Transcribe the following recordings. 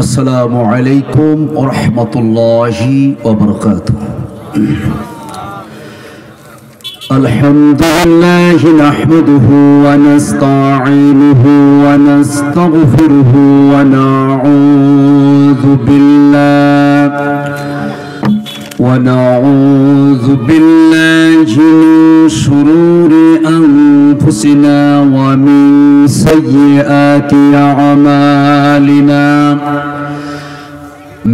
আসসালামু আলাইকুম ওয়া রাহমাতুল্লাহি ওয়া বারাকাতুহু। আলহামদুলিল্লাহি নাহমাদুহু ওয়া নাস্তাঈনুহু ওয়া নাস্তাগফিরুহু ওয়া নাউযু বিল্লাহি মিন শুরুরি আনফুসিনা ওয়া মিন সাইয়্যাতি আ'মালিনা।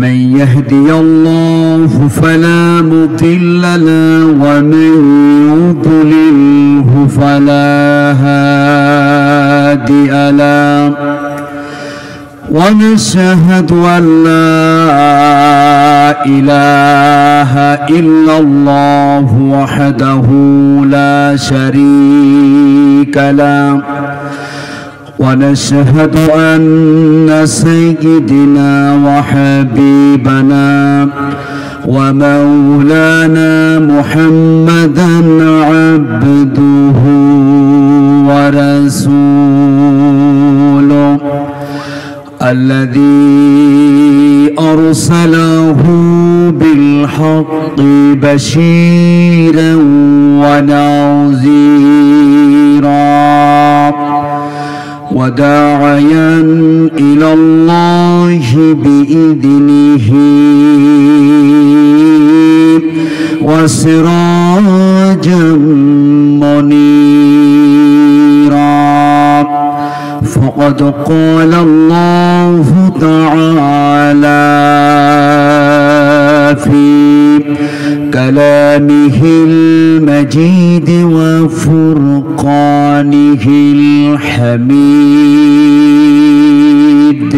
من يهدي الله فلا مضل له ومن يضلله فلا هادي له ونشهد أن لا إله إلا الله وحده لا شريك له ونشهد أن سيدنا وحبيبنا ومولانا محمدا عبده ورسوله الذي أرسله بالحق بشيرا ونذيرا وداعيا إلى الله بإذنه وسراجا منيرا فقد قال الله تعالى في كلامه المجيد وفرقانه الحميد.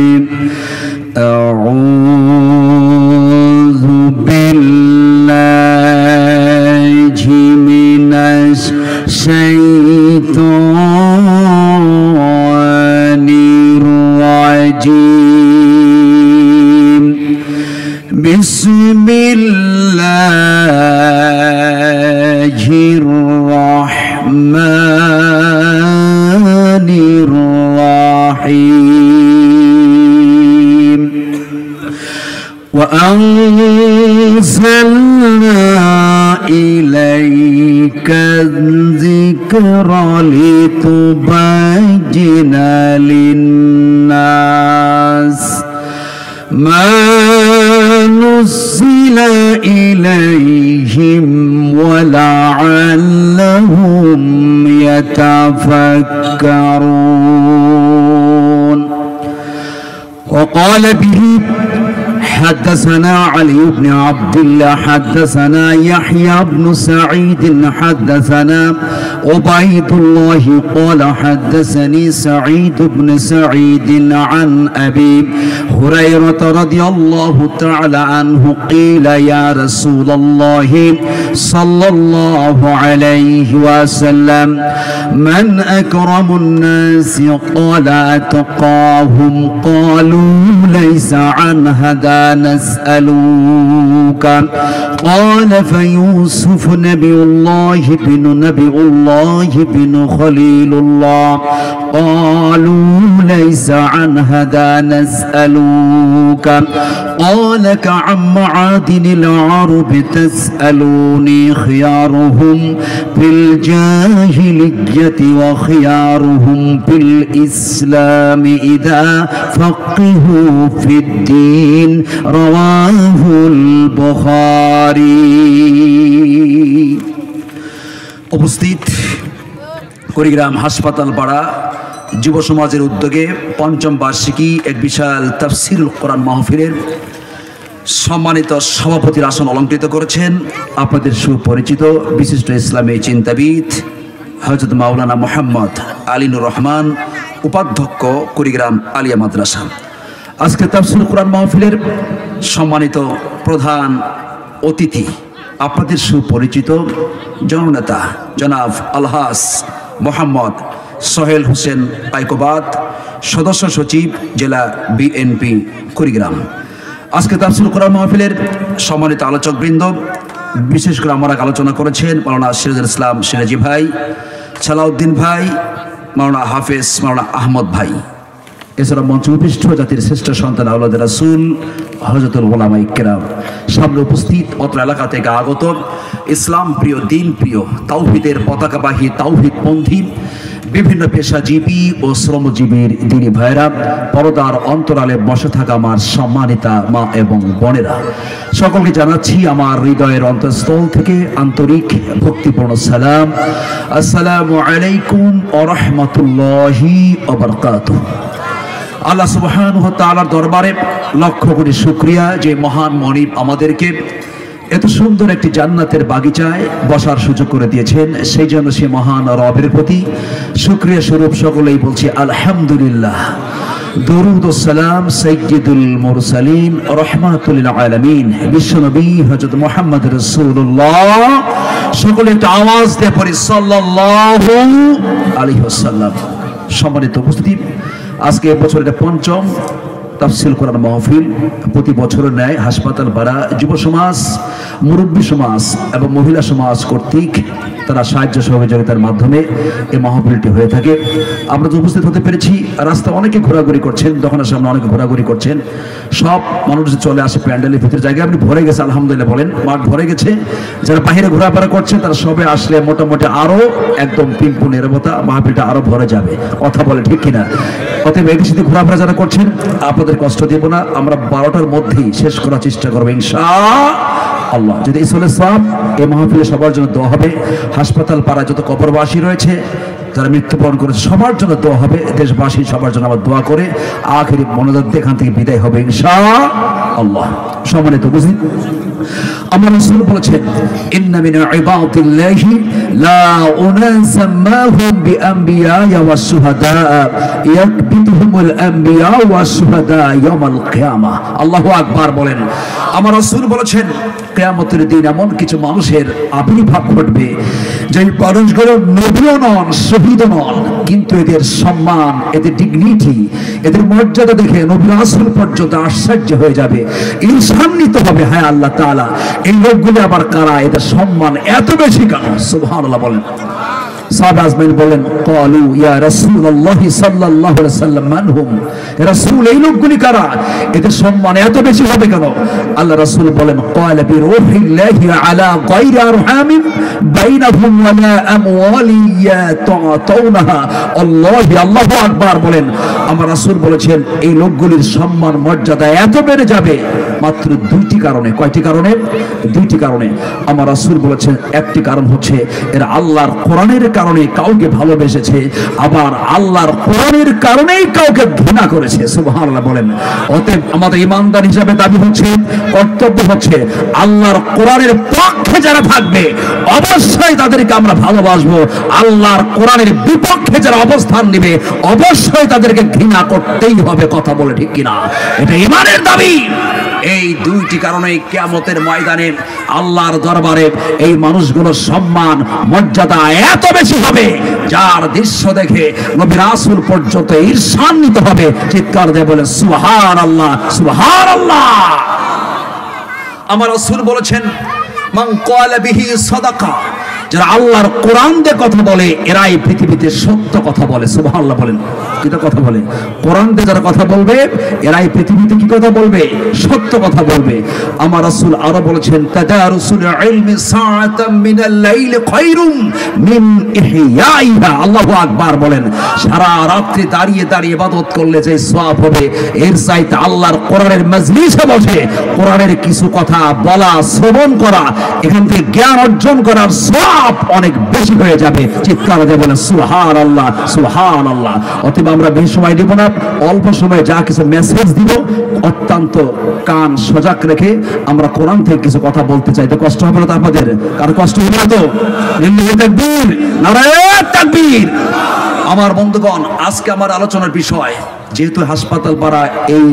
أعوذ بالله من الشيطان الرجيم. بسم الله الرحمن الرحيم. وأنزلنا إليك الذكر لتبين للناس ما نزل إليهم ولعلهم يتفكرون. وقال به حدثنا علي بن عبد الله حدثنا يحيى بن سعيد حدثنا عبيد الله قال حدثني سعيد بن سعيد عن أبي هريرة رضي الله تعالى عنه قيل يا رسول الله صلى الله عليه وسلم من أكرم الناس قال أتقاهم قالوا ليس عن هذا نسألوك قال فيوسف نبي الله بن خليل الله قالوا ليس عن هذا نسألوك قال كعن معادن العرب تسألوني خيارهم بالجاهلية وخيارهم بالإسلام إذا فقهوا في الدين رواه البخاري. উপস্থিত কুড়িগ্রাম হাসপাতাল পাড়া যুব সমাজের উদ্যোগে পঞ্চম বার্ষিকী এক বিশাল তাফসীরুল কোরআন মাহফিলের সম্মানিত সভাপতির আসন অলঙ্কৃত করেছেন আপনাদের সুপরিচিত বিশিষ্ট ইসলামী চিন্তাবিদ হযরত মাওলানা মুহাম্মদ আলিনুর রহমান, উপাধ্যক্ষ কুড়িগ্রাম আলিয়া মাদ্রাসা। আজকে তাফসীরুল কোরআন মাহফিলের সম্মানিত প্রধান অতিথি আপনাদের সুপরিচিত জননেতা জনাব আলহাজ মোহাম্মদ সোহেল হোসেন পাইকোবাদ, সদস্য সচিব জেলা বিএনপি কুড়িগ্রাম। আজকে তাফসীরুল কোরআন মাহফিলের সম্মানিত আলোচকবৃন্দ, বিশেষ করে আমরা আলোচনা করেছেন মাওলানা সিরাজুল ইসলাম সিরাজি ভাই, সালাউদ্দিন ভাই, মাওলানা হাফেজ মাওলানা আহমদ ভাই। এছাড়া মঞ্চ উপবিষ্ট জাতির শ্রেষ্ঠ সন্তান আওলাদ রাসূল হযরতুল উলামায়ে কেরাম, সামনে উপস্থিত অত্র এলাকা থেকে আগত ইসলাম প্রিয়, দিন প্রিয়, তাওহীদের পতাকাবাহী, তাওহীদপন্থী বিভিন্ন পেশাজীবী ও শ্রমজীবীর দিনী ভাইরা, পর্দার অন্তরালে বসে থাকা আমার সম্মানিতা মা এবং বোনেরা, সকলকে জানাচ্ছি আমার হৃদয়ের অন্তঃস্থল থেকে আন্তরিক ভক্তিপূর্ণ সালাম। আসসালামু আলাইকুম ওয়া রাহমাতুল্লাহি ওয়া বারাকাতুহু। আল্লাহ সুবহানাহু ওয়া তাআলার দরবারে লক্ষ কোটি শুকরিয়া যে মহান মনিব আমাদেরকে এত সুন্দর একটি জান্নাতের বাগিচায় বসার সুযোগ করে দিয়েছেন। সেই জন্য সে মহান রবের প্রতি শুকরিয়া স্বরূপ সকলেই বলছি আলহামদুলিল্লাহ। দরুদ ও সালাম সাইয়্যিদুল মুরসালিন রাহমাতুল লিল আলামিন বিশ্বনবী হযরত মুহাম্মদ রাসূলুল্লাহ, সকলে একটা আওয়াজ দিয়ে পড়ি সাল্লাল্লাহু আলাইহি ওয়াসাল্লাম। সম্মানিত উপস্থিতি, আজকে বছরের পঞ্চম তাফসীর কোরআন মাহফিল প্রতি বছরের ন্যায় হাসপাতাল পাড়া যুব সমাজ, মুরব্বী সমাজ এবং মহিলা সমাজ কর্তৃক তারা সাহায্য সহযোগিতার মাধ্যমে এই মাহফিলটি হয়ে থাকে। আমরা যে উপস্থিত হতে পেরেছি, রাস্তা অনেকে ঘোরাঘুরি করছেন, দোকানের সামনে অনেকে ঘোরাঘুরি করছেন, সব মানুষ চলে আসে প্যান্ডেলের ভিতরে, জায়গায় আপনি ভরে গেছে আলহামদুলিল্লাহ বলেন, মাঠ ভরে গেছে। যারা বাইরে ঘোরাফেরা করছেন তারা সবে আসলে মোটামুটি আরো একদম পিম্পু নিরবতা, মাহফিলটা আরো ভরে যাবে, কথা বলে ঠিক কিনা? অতএব এই সাথে ঘোরাফেরা যারা করছেন আপনাদের কষ্ট দেব না, আমরা 12টার মধ্যেই শেষ করার চেষ্টা করবো ইনশাআল্লাহ। যদি ইসলে সব এই মাহফিলে সবার জন্য দোয়া হবে, হাসপাতাল পাড়ায় যত কবরবাসী রয়েছে যারা মৃত্যুবরণ করেছে সবার জন্য দোয়া হবে, দেশবাসী সবার জন্য আবার দোয়া করে আখেরি মনোজাত এখান থেকে বিদায় হবে ইনশাআল্লাহ। সম্মানিত উপস্থিত, আমার রাসূল বলেছেন ইন্না মিন ইবাদিল্লাহি লা উনাসা মাহুম বিআনবিয়া ওয়া শুহাদা ইয়াকবিতুহুমুল আনবিয়া ওয়া শুহাদা ইয়াউমাল কিয়ামাহ। আল্লাহু আকবার বলেন। আমার রাসূল বলেছেন কিয়ামতের দিন এমন কিছু মানুষের আবির্ভাব ঘটবে যে মানুষগুলো নবীও নন, শহীদও নন, কিন্তু এদের সম্মান, এদের ডিগনিটি, এদের মর্যাদা দেখে নবী রাসূল পর্যন্ত আশ্চর্য হয়ে যাবে, ঈর্ষান্বিত হবে। হ্যাঁ আল্লাহ তাআলা, এই লোকগুলো আবার কারা, এদের সম্মান এত বেশি কেন? সুবহানাল্লাহ বলেন। সাহাবা আজমাইন বলেন ক্বালু ইয়া রাসূলুল্লাহ সাল্লাল্লাহু আলাইহি ওয়াসাল্লাম মানহুম, রাসূল এই লোকগুলি কারা, এদের সম্মান এত বেশি হবে কেন? আল্লাহ রাসূল বলেন ক্বালা বিরূহিল্লাহি আলা গায়রি আরহামিন বাইনাহুম ওয়া লা আমওয়ালিয়া তাতাউনাহা। আল্লাহু আকবার বলেন। আমার রাসূল বলেছেন এই লোকগুলির সম্মান মর্যাদা এত বেড়ে যাবে মাত্র দুইটি কারণে। কয়টি কারণে? দুইটি কারণে। আমার রাসূল বলেছেন একটি কারণ হচ্ছে এরা আল্লাহর কোরআনের কারণে কাউকে ভালোবেসেছে, আবার আল্লাহর কোরআনের কারণেই কাউকে ঘৃণা করেছে। সুবহানাল্লাহ বলেন। অতএব আমাদের ঈমানদার হিসাবে দাবি হচ্ছে, কর্তব্য হচ্ছে আল্লাহর কোরআনের পক্ষে যারা থাকবে অবশ্যই তাদেরকে আমরা ভালোবাসবো, আল্লাহর কোরআনের বিপক্ষে যারা অবস্থান নেবে অবশ্যই তাদেরকে ঘৃণা করতেই হবে, কথা বলে ঠিক কিনা? এটা ঈমানের দাবি। এই দুইটি কারণে কিয়ামতের ময়দানে আল্লাহর দরবারে এই মানুষগুলোর সম্মান মর্যাদা এত বেশি হবে যার দৃশ্য দেখে নবী রাসূল পর্যন্ত ঈর্ষান্বিত হবে। চিৎকার দিয়ে বলে সুবহানাল্লাহ, সুবহানাল্লাহ। আমার রাসূল বলেছেন মান ক্বালা বিহি সাদাকা, যারা আল্লাহর কোরআন দিয়ে কথা বলে এরাই পৃথিবীতে সত্য কথা বলে। সুবহানাল্লাহ বলেন। কিটা কথা বলে? কোরআন দিয়ে যারা কথা বলবে এরাই পৃথিবীতে কি কথা বলবে? সত্য কথা বলবে। আমার রাসূল আরো বলেছেন তাদারুসুল ইলমি সাআতাম মিনাল লাইল খায়রুম মিন ইহইয়াইহা। আল্লাহু আকবার বলেন। সারা রাত্রি দাঁড়িয়ে দাঁড়িয়ে ইবাদত করলে যে সওয়াব হবে এর চাইতে আল্লাহর কোরআনের মজলিসে বসে কোরআনের কিছু কথা বলা, শ্রবণ করা, এখান থেকে জ্ঞান অর্জন করার সওয়াব অনেক বেশি হয়ে যাবে। চিৎকার দিয়ে বলেন সুবহানাল্লাহ, সুবহানাল্লাহ। অতএব আমরা বেশি সময় দিব না, অল্প সময়ে যা কিছু মেসেজ দিব অত্যন্ত কান সজাগ রেখে আমরা কোরআন থেকে কিছু কথা বলতে চাই। তো কষ্ট হবে না তো আপনাদের? কার কষ্ট হবে না তো? তাকবীর, নারায়ে তাকবীর। আমার বন্ধুগণ, আজকে আমার আলোচনার বিষয়, যেহেতু হাসপাতাল পাড়া এই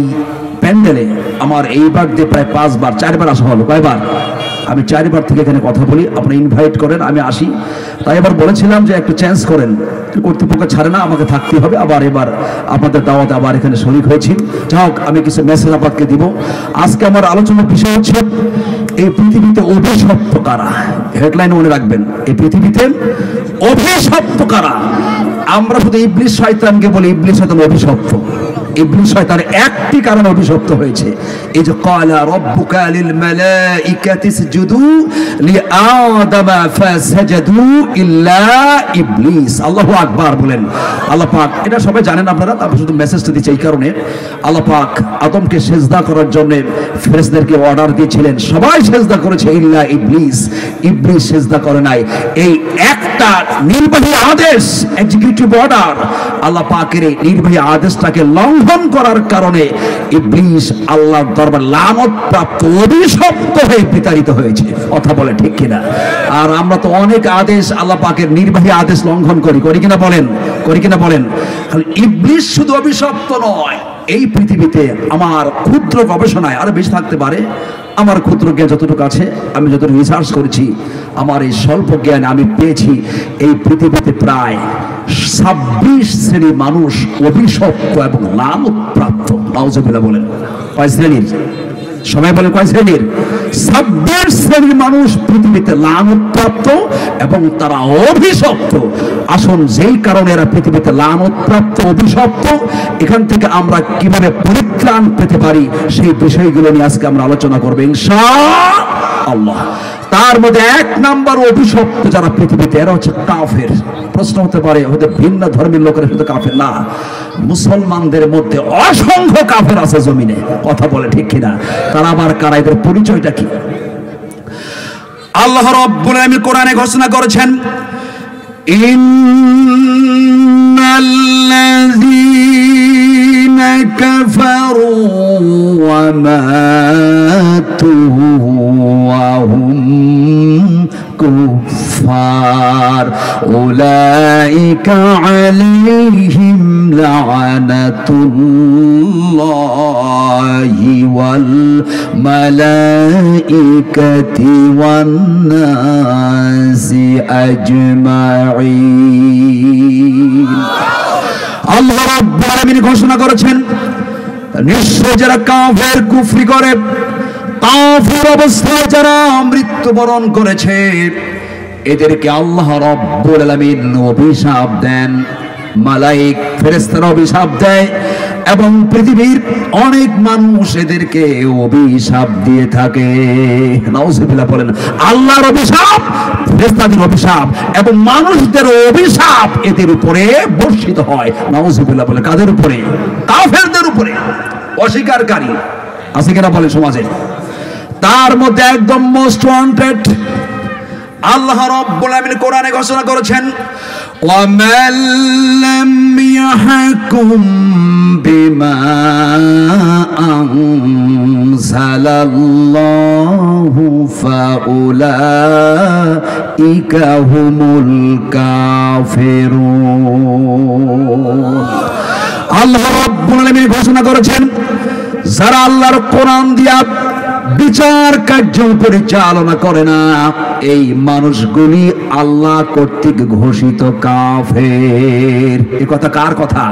প্যান্ডেলে আমার এইবার দিয়ে প্রায় 5 বার 4 বার আসা হলো। কয়বার? আমি 4 বার থেকে এখানে কথা বলি, আপনি ইনভাইট করেন, আমি আসি। তাই এবার বলেছিলাম যে একটু চেঞ্জ করেন, কর্তৃপক্ষ ছাড়ে না, আমাকে থাকতে হবে। আবার এবার আপনাদের দাওয়াতে আবার এখানে শরীক হয়েছি। যাক, আমি কিছু মেসেজ আপনাকে দিব। আজকে আমার আলোচনার বিষয় হচ্ছে এই পৃথিবীতে অভিশপ্ত কারা। হেডলাইন মনে রাখবেন, এই পৃথিবীতে অভিশপ্ত কারা। আমরা শুধু ইবলিস শয়তানকে বলি ইবলিস শয়তান অভিশপ্ত, ইবলিস শয়তানের একটি কারণে অভিশপ্ত হয়েছে, এই যে ক্বালা রাব্বুকা লিল মালাইকাতি ইসজুদু লিআদামা ফাসাজাদু ইল্লা ইবলিস। আল্লাহু আকবার বলেন। আল্লাহ পাক, এটা সবাই জানেন আপনারা, তারপর শুধু মেসেজটা দিচ্ছে এই কারণে, আল্লাহ পাক আদমকে সিজদা করার জন্য ফেরেশতাদেরকে অর্ডার দিয়েছিলেন, সবাই সিজদা করেছে ইল্লা ইবলিস, ইবলিস সিজদা করে নাই। এই একটা নির্বাহী আদেশ, এক্সিকিউটিভ অর্ডার, আল্লাহ পাকের এই নির্বাহী আদেশটাকে লঙ্ঘন করার কারণে ইবলিস আল্লাহর দরবার লানত প্রাপ্ত, অভিশপ্ত হয়ে বিতাড়িত হয়েছে। কথা বলে ঠিক কিনা? আর আমরা তো অনেক আদেশ, আল্লাহ পাকের নির্বাহী আদেশ লঙ্ঘন করি কিনা বলেন? করি কিনা বলেন? ইবলিস শুধু অভিশপ্ত নয়, এই পৃথিবীতে আমার ক্ষুদ্র গবেষণায় আরো বেশি থাকতে পারে, আমার ক্ষুদ্র জ্ঞান যতটুকু আছে, আমি যতটুকু রিসার্চ করেছি, আমার এই স্বল্প জ্ঞান আমি পেয়েছি, এই পৃথিবীতে প্রায় 26 শ্রেণীর মানুষ অভিশপ্ত এবং লানতপ্রাপ্ত। নাউজুবিল্লাহ বলেন। কয় শ্রেণীর? সবাই বলেন কয় শ্রেণীর? 26 শ্রেণীর মানুষ পৃথিবীতে লানতপ্রাপ্ত এবং তারা অভিশপ্ত। আসুন, যেই কারণে এরা পৃথিবীতে লানতপ্রাপ্ত, অভিশপ্ত, এখান থেকে আমরা কিভাবে পরিত্রাণ পেতে পারি সেই বিষয়গুলো নিয়ে আজকে আমরা আলোচনা করবো ইনশাআল্লাহ। তার মধ্যে 1 নাম্বার অভিশপ্ত যারা পৃথিবীতে, এরা হচ্ছে কাফের। প্রশ্ন হতে পারে হয়তো ভিন্ন ধর্মের লোকেরা শুধু কাফের না, মুসলমানদের মধ্যে অসংখ্য কাফের আছে জমিনে। কথা বলে ঠিক কিনা? তারা আবার কারা, এদের পরিচয়টা কি? আল্লাহ রাব্বুল আলামিন কোরআনে ঘোষণা করেছেন, ইন্নাল্লাযীনা কাফারু ওয়া মাতু ওয়া হুম কুফার উলাইকা আলাইহিম লা'নাতুল্লাহি ওয়াল মালাইকাতি ওয়ান নাসি আজমাইন। আল্লাহ রাব্বুল আলামিন ঘোষণা করেছেন, নিশ্চয় যারা কাফের, কুফরি করে, কাফের অবস্থায় যারা মৃত্যুবরণ করেছে, এদেরকে আল্লাহ রাব্বুল আলামিন অভিশাপ দেন, মালায়েক ফেরেশতারা অভিশাপ দেয়, এবং পৃথিবীর অনেক মানুষ এদেরকে অভিশাপ দিয়ে থাকে। নাউজুবিল্লাহ বলেন। আল্লাহর অভিশাপ, ফেরেশতাদের অভিশাপ এবং মানুষদের অভিশাপ এদের উপরে বর্ষিত হয়। নাউজুবিল্লাহ বলে। কাদের উপরে? কাফেরদের উপরে, অস্বীকারী আছে কিনা বলে সমাজে। তার মধ্যে একদম মোস্ট ওয়ান্টেড, আল্লাহ রাব্বুল আলামিন কোরআনে ঘোষণা করেছেন, ওয়ামান লাম ইয়াহকুম বিমা আনজালাল্লাহু ফাউলাইকা হুমুল কাফিরুন। আল্লাহ রাব্বুল আলামিন ঘোষণা করেছেন, যারা আল্লাহর কোরআন দিয়া বিচার কার্য পরিচালনা করে না, এই মানুষগুলি আল্লাহ কর্তৃক ঘোষিত কাফের। এই কথা কার কথা?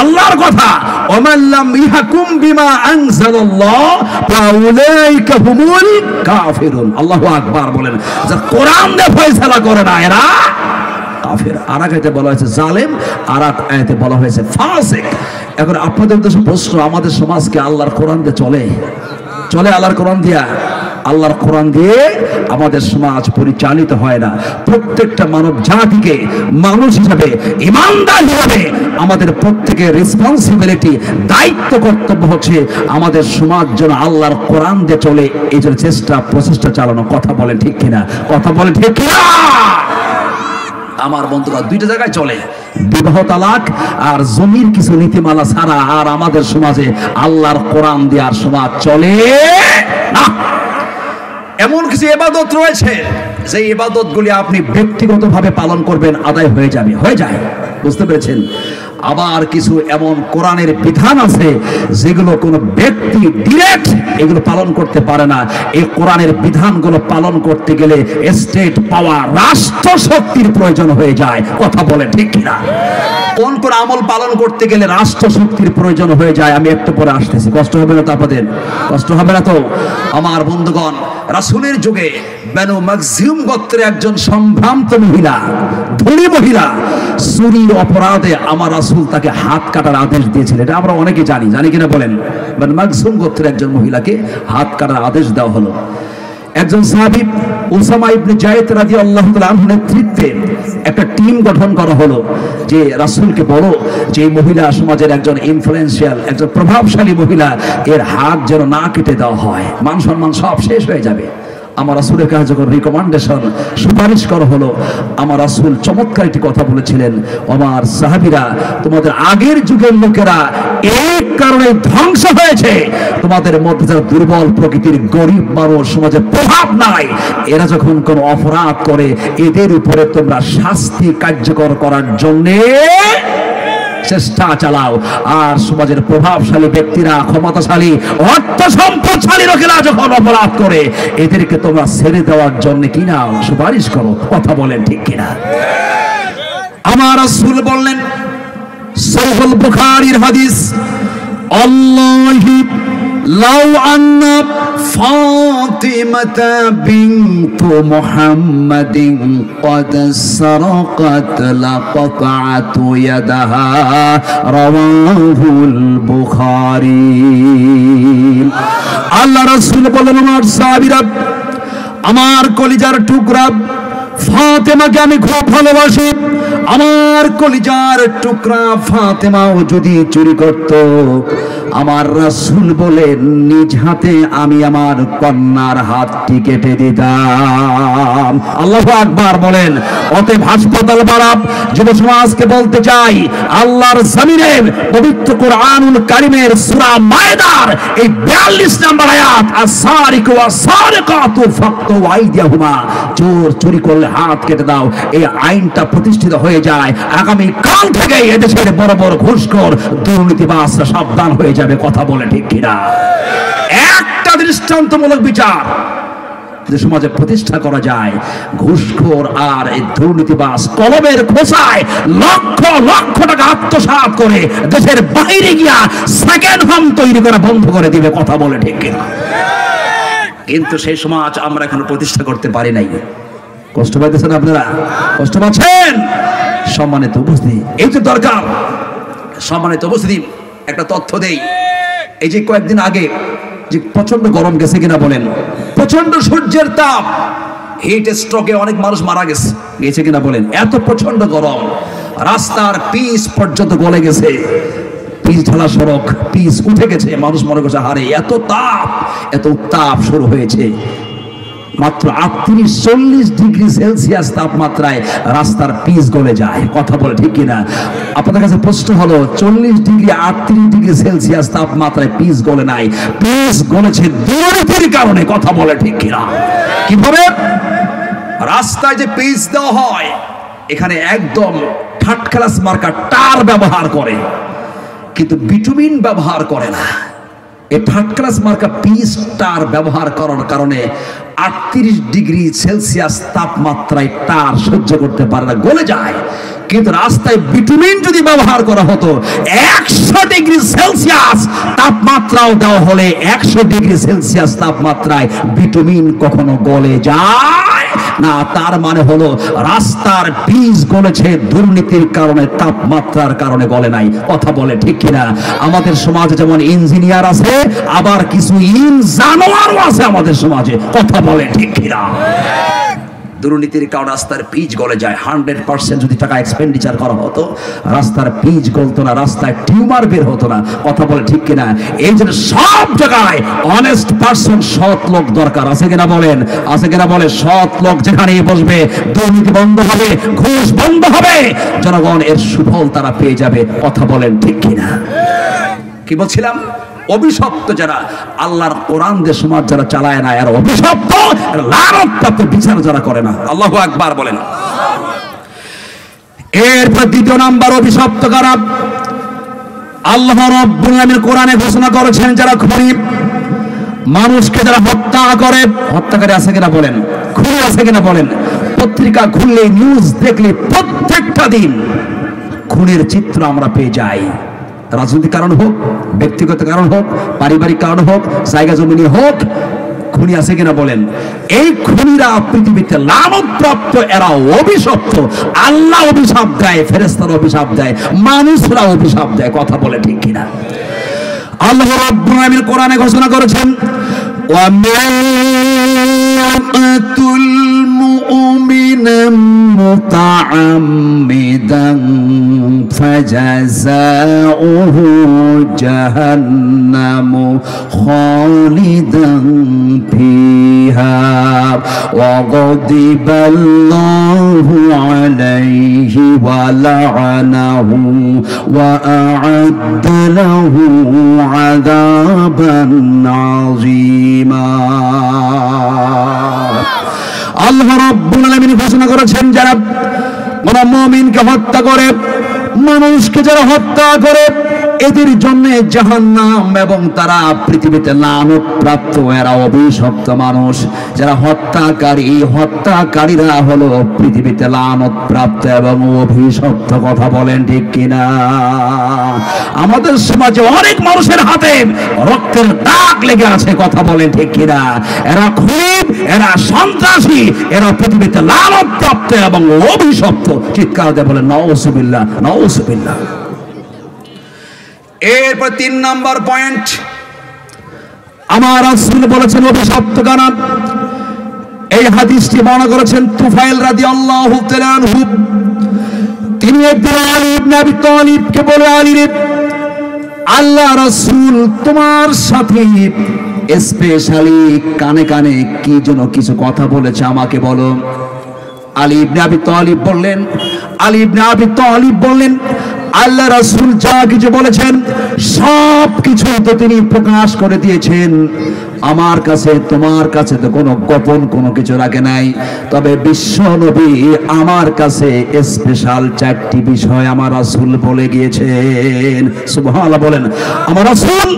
আল্লাহর কথা। ওমান লাম ইয়াহকুম বিমা আনজালাল্লাহ ফাউলাইকা হুমুল কাফিরুন। আল্লাহু আকবার বলেন। যারা কোরআন দিয়ে ফয়সালা করে না, এরা কাফের। আর এক আয়াতে বলা হয়েছে জালেম, আর এক আয়াতে বলা হয়েছে ফাসিক। এখন আপনাদের উদ্দেশ্যে প্রশ্ন, আমাদের সমাজকে আল্লাহর কোরআন দিয়ে চলে? আল্লাহর কোরআন দিয়া? আল্লাহর কোরআন দিয়ে আমাদের সমাজ পরিচালিত হয় না। প্রত্যেকটা মানব জাতিকে মানুষ হিসাবে, ইমানদার হিসাবে আমাদের প্রত্যেকের রেসপন্সিবিলিটি, দায়িত্ব, কর্তব্য হচ্ছে আমাদের সমাজ যেন আল্লাহর কোরআন দিয়ে চলে, এই জন্য প্রচেষ্টা চালানো। কথা বলেন ঠিক কিনা? কথা বলেন ঠিক কিনা? আমার বন্ধুরা, দুইটা জায়গায় চলে, বিবাহ তালাক আর জমির কিছু নীতিমালা ছাড়া আর আমাদের সমাজে আল্লাহর কোরআন দেওয়ার সমাজ চলে না। এমন কিছু ইবাদত রয়েছে যে ইবাদতগুলি আপনি ব্যক্তিগতভাবে পালন করবেন, আদায় হয়ে যায়। বুঝতে পেরেছেন? আবার কিছু এমন কোরআনের বিধান আছে যেগুলো কোনো ব্যক্তি ডিরেক্ট এগুলো পালন করতে পারে না। এই কোরআনের বিধানগুলো পালন করতে গেলে স্টেট পাওয়ার, রাষ্ট্র শক্তির প্রয়োজন হয়ে যায়। কথা বলে ঠিক কিনা? কোন কোন আমল পালন করতে গেলে রাষ্ট্র শক্তির প্রয়োজন হয়ে যায়, আমি একটু পরে আসতেছি। কষ্ট হবে না তো আপনাদের? কষ্ট হবে না তো? আমার বন্ধুগণ, রাসূলের যুগে বানু মাখজুম গোত্রের একজন সম্ভ্রান্ত মহিলা, ধনী মহিলা, চুরির অপরাধে আমার রাসূল তাকে হাত কাটার আদেশ দিয়েছিলেন। এটা আমরা অনেকে জানি কিনা বলেন? বানু মাখজুম গোত্রের একজন মহিলাকে হাত কাটার আদেশ দেওয়া হলো। একজন সাহাবী উসামা ইবনে যায়েদ রাদিয়াল্লাহু তাআলা আনহু নেতৃত্বে একটা টিম গঠন করা হলো যে রাসূলকে বলো যে এই মহিলা সমাজের একজন ইনফ্লুয়েন্সিয়াল, একজন প্রভাবশালী মহিলা, এর হাত যেন না কেটে দেওয়া হয়, মান সম্মান সব শেষ হয়ে যাবে। আমার রাসূলের কাছে যখন রিকমেন্ডেশন সুপারিশ করা হলো, আমার রাসূল চমৎকার একটি কথা বলেছিলেন, আমার সাহাবীরা, তোমাদের আগের যুগের লোকেরা এই কারণে ধ্বংস হয়েছে, তোমাদের মধ্যে যারা দুর্বল প্রকৃতির গরিব মানুষ, সমাজে প্রভাব নাই, এরা যখন কোনো অপরাধ করে এদের উপরে তোমরা শাস্তি কার্যকর করার জন্যে চেষ্টা চালাও। আর সমাজের প্রভাবশালী ব্যক্তিরা, ক্ষমতাশালী, অর্থ সম্পদশালী লোকেরা যখন অপরাধ করে এদেরকে তোমরা ছেড়ে দেওয়ার জন্য কিনা সুপারিশ করো। কথা বলেন ঠিক কিনা? আমার রাসূল বললেন, সহিহুল বুখারীর হাদিস, আল্লাহি লাউ আন্না ফাতিমাতা বিনতু মুহাম্মাদিন ক্বাদ সারাকাত লাকাতআতু ইয়াদাহা, রাওয়াহুল বুখারী। আল্লাহ রাসূল বলেন, আমার সাহাবীরা, আমার কলিজার টুকরা ফাতেমাকে আমি খুব ভালোবাসি, আমার কলিজার টুকরা ফাতেমাও যদি চুরি করত, আমার রাসূল বলেন নিজ হাতে আমি আমার কন্যার হাতটি কেটে দিতাম। আল্লাহু আকবার বলেন। অতএব হাসপাতাল বারাপ যুব সমাজকে বলতে চাই, আল্লাহর জমিনে পবিত্র কোরআনুল কারীমের সূরা মায়েদার এই 42 নম্বর আয়াত, আস-সারিকু ওয়াস-সারিকাতু ফাকতু আইদিয়াহুমা, চোর চুরি করলে হাত কেটে দাও, এই আইনটা প্রতিষ্ঠিত হয়ে যায়। আগামী কাল থেকে এদেশের বড় বড় ঘুষখোর দুর্নীতিবাজরা সাবধান হয়ে যাবে। কথা বলে ঠিক কিনা? একটা দৃষ্টান্তমূলক বিচার যদি সমাজে প্রতিষ্ঠা করা যায়, ঘুষখোর আর এই দুর্নীতিবাজ কলমের খোসায় লক্ষ লক্ষ টাকা আত্মসাৎ করে দেশের বাইরে গিয়া সেকেন্ড হোম তৈরি করা বন্ধ করে দিবে। কথা বলে ঠিক কিনা? কিন্তু সেই সমাজ আমরা এখনো প্রতিষ্ঠা করতে পারি নাই। কষ্ট পাইতেছেন আপনারা? কষ্ট পাচ্ছেন? সম্মানিত উপস্থিতি, এই যে দরকার। সম্মানিত উপস্থিতি, একটা তথ্য দেই। এই যে কয়েকদিন আগে যে প্রচন্ড গরম গেছে কিনা বলেন, প্রচন্ড সূর্যের তাপ, হিট স্ট্রোকে অনেক মানুষ মারা গেছে কিনা বলেন? এত প্রচন্ড গরম, রাস্তার পিচ পর্যন্ত গলে গেছে, পিচ ঢালা সড়ক, পিচ উঠে গেছে। মানুষ মনে করছে হারে এত তাপ, এত উত্তাপ শুরু হয়েছে। মাত্র 38-40 ডিগ্রি সেলসিয়াস তাপমাত্রায় রাস্তার পিচ গলে যায়। কথা বলে ঠিক কিনা? আপনাদের কাছে প্রশ্ন হলো, 40 ডিগ্রি 38 ডিগ্রি সেলসিয়াস তাপমাত্রায় পিচ গলে নাই, পিচ গলেছে দুর্নীতির কারণে। কথা বলে ঠিক কিনা? কিভাবে? রাস্তায় যে পিচ দেওয়া হয়, এখানে একদম থার্ড ক্লাস মার্কা টার ব্যবহার করে, কিন্তু বিটুমিন ব্যবহার করে না। এই থার্ড ক্লাস মার্কা পিচ টার ব্যবহার করার কারণে 38 ডিগ্রি সেলসিয়াস তাপমাত্রায় টার সহ্য করতে পারে না, গলে যায়। কিন্তু রাস্তায় বিটুমিন যদি ব্যবহার করা হতো, 100 ডিগ্রি সেলসিয়াস তাপমাত্রাও দেওয়া হলে 100 ডিগ্রি সেলসিয়াস তাপমাত্রায় বিটুমিন কখনো গলে যায় না। তার মানে হলো রাস্তার পিচ গলেছে দুর্নীতির কারণে, তাপমাত্রার কারণে গলে নাই। কথা বলে ঠিক কিনা? আমাদের সমাজে যেমন ইঞ্জিনিয়ার আছে, আবার কিছু জানোয়ারও আছে আমাদের সমাজে। কথা বলে ঠিক কিনা? দুর্নীতির কারণে রাস্তার পিচ গলে যায়। 100% যদি টাকা এক্সপেন্ডিচার করা হতো, রাস্তার পিচ গলতো না, রাস্তায় টিউমার বের হতো না। কথা বলে ঠিক কিনা? এই জন্য সব জায়গায় অনেস্ট পারসন, সৎ লোক দরকার। আছে কিনা বলেন? আছে কিনা বলে? সৎ লোক যেখানে বসবে, দুর্নীতি বন্ধ হবে, ঘুষ বন্ধ হবে, জনগণ এর সুফল তারা পেয়ে যাবে। কথা বলেন ঠিক কিনা? কি বলছিলাম? অভিশপ্ত যারা আল্লাহর কোরআন দিয়ে সমাজ যারা চালায় না, আর অভিশপ্ত, লানতপ্রাপ্ত বিচার যারা করে না। আল্লাহু আকবার বলেন। এরপর দ্বিতীয় নাম্বার অভিশপ্ত কারা? আল্লাহ রাব্বুল আলামিন কোরআনে ঘোষণা করেছেন যারা খুনি, মানুষকে যারা হত্যা করে। হত্যাকারী আছে কিনা বলেন? খুনি আছে কিনা বলেন? পত্রিকা খুললে, নিউজ দেখলে প্রত্যেকটা দিন খুনের চিত্র আমরা পেয়ে যাই। রাজনৈতিক কারণ হোক, ব্যক্তিগত কারণ হোক, পারিবারিক কারণ হোক, জায়গা জমি নিয়ে হোক, খুনি আছে কিনা বলেন? এই খুনিরা পৃথিবীতে লানতপ্রাপ্ত, এরা অভিশপ্ত। আল্লাহ অভিশাপ দেয়, ফেরেশতারা অভিশাপ দেয়, মানুষরা অভিশাপ দেয়। কথা বলে ঠিক কিনা? আল্লাহ রাব্বুল আলামিন কোরআনে ঘোষণা করেছেন, ওয়া মা'তুল মুমিনান মুতাআম্মিদান ফাজাযাউহু জাহান্নামু খালিদান ফিহা ওয়া গাদিবাল্লাহু আলাইহি ওয়া লা'নাহু ওয়া আ'আদ্দা লাহু আযাবান আযীমা। আল্লাহ রাব্বুল আলামিন ঘোষণা করেছেন, যারা কোন মুমিনকে হত্যা করে, মানুষকে যারা হত্যা করে, এদের জন্য জাহান্নাম, এবং তারা পৃথিবীতে লানত প্রাপ্ত, এরা অভিশপ্ত মানুষ। যারা হত্যাকারীরা হলো পৃথিবীতে লানত প্রাপ্ত এবং অভিশপ্ত। কথা বলেন ঠিক কিনা? আমাদের সমাজে অনেক মানুষের হাতে রক্তের দাগ লেগে আছে। কথা বলেন ঠিক কিনা? এরা খুনি, এরা সন্ত্রাসী, এরা পৃথিবীতে লানত প্রাপ্ত এবং অভিশপ্ত। চিৎকার দিয়ে বলেন নাউযুবিল্লাহ, নাউযুবিল্লাহ। এরপর 3 নম্বর পয়েন্ট, আমার রাসূল বলেছেন অভিশপ্ত কারা। এই হাদিসটি বর্ণনা করেছেন তুফাইল রাদিয়াল্লাহু তাআলা আনহু। তিনি একদিন আলী ইবনে আবি তালিবকে বলে, আলী রে, আল্লাহ রাসূল তোমার সাথে স্পেশালি কানে কানে কি যেন কিছু কথা বলেছে, আমাকে বলো। আলী ইবনে আবি তালিব বললেন, আল্লাহ রাসূল যা কিছু বলেছেন সব কিছু তো তিনি প্রকাশ করে দিয়েছেন। আমার কাছে তোমার কাছে তো কোনো গোপন কোনো কিছু রাখে নাই। তবে বিশ্ব নবী আমার কাছে স্পেশাল 4টি বিষয় আমার রাসূল বলে গিয়েছেন। সুবহানাল্লাহ বলেন। আমার রাসূল